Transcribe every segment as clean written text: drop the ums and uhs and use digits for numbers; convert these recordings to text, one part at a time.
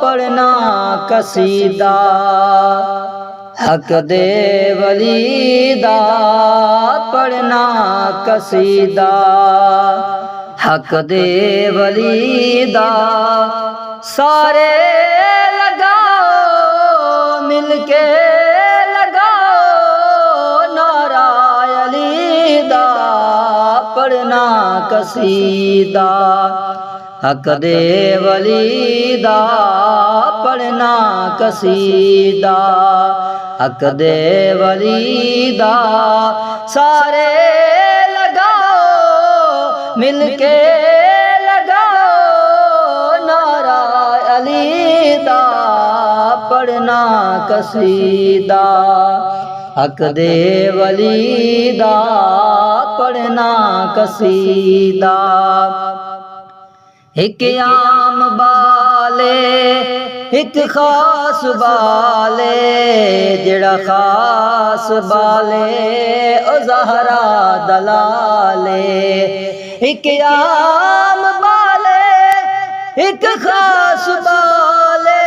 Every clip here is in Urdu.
پڑھنا قصیدہ حق دے ولی دا، پڑھنا قصیدہ حق دے ولی دا، سارے لگاؤ مل کے لگاؤ نعرہ علی دا، پڑھنا قصیدہ حق دے ولی دا، پڑھنا قصیدہ حق دے ولی دا، سارے لگاؤ مل کے لگاؤ نعرہ علی دا، پڑھنا قصیدہ حق دے ولی دا، پڑھنا قصیدہ۔ ایک عام بالے ایک خاص بالے، جڑا خاص بالے او زہرا دلالے، ایک عام بالے ایک خاص بالے،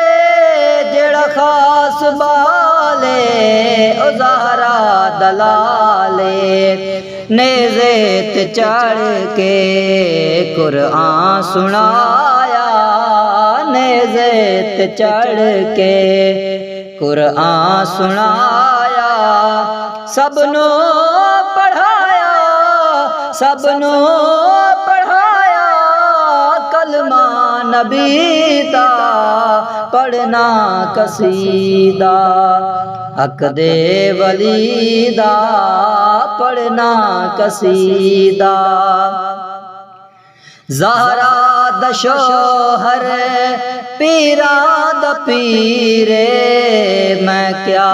جڑا خاص بالے او زہرا دلالے، نیزے تے چڑھ کے قرآن سنایا، نیزے تے چڑھ کے قرآن سنایا، سب نو پڑھایا سب نو پڑھایا، کلمہ نبی دا پڑھنا قصیدہ حق دے ولی دا، پڑھنا قصیدہ۔ زہرا دا شوہر پیراں دا پیرے، میں کیا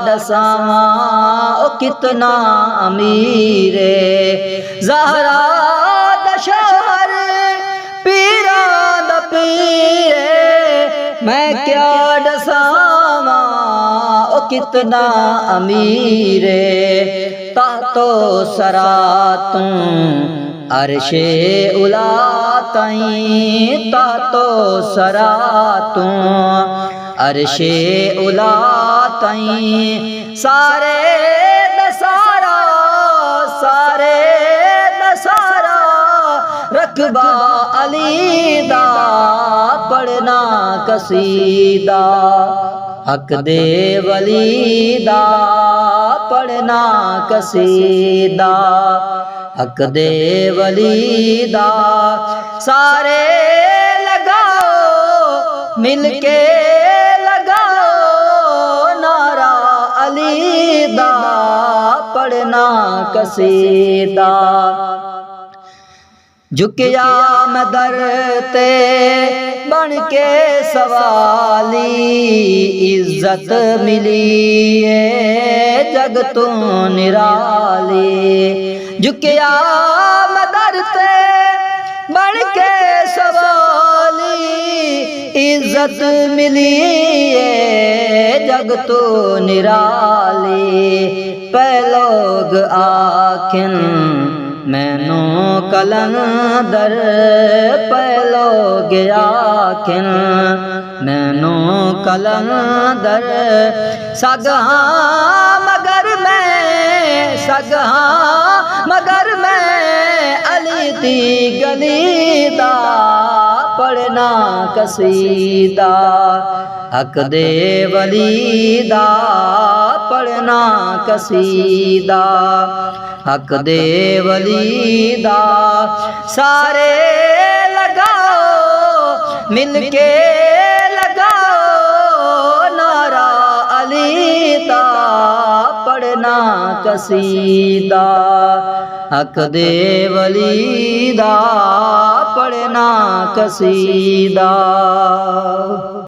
دساواں او کتنا امیرے، زہرا دا شوہر پیراں دا پیرے، میں کیا دساواں او کتنا امیرے، تحتو سراتوں عرش اولا تائیں، تحتو سراتوں عرش اولا تائیں، سارے دسارا سارے دسارا رقبہ علی دا، پڑھنا قصیدہ حق دے ولی دا، پڑھنا قصیدہ حق دے ولی دا، سارے لگاؤ مل کے لگاؤ نعرہ علی دا، پڑھنا قصیدہ۔ جھکیا میں در تے بن کے سوالی، عزت ملی ہے جگ تو نرالی، جھکیا میں در تے بن کے سوالی، عزت ملی ہے جگ تو نرالی، پہ لوگ آکھن مینو کلندر، پہ لوگ آکھن مینو کلندر، سگہاں مگر میں سگہاں مگر میں علی دی گلی دا، پڑھنا قصیدہ حق دے ولی دا، پڑھنا قصیدہ حق دے ولی دا، سارے لگاؤ مل کے لگاؤ نعرہ علی دا، پڑھنا قصیدہ حق دے ولی دا، پڑھنا قصیدہ۔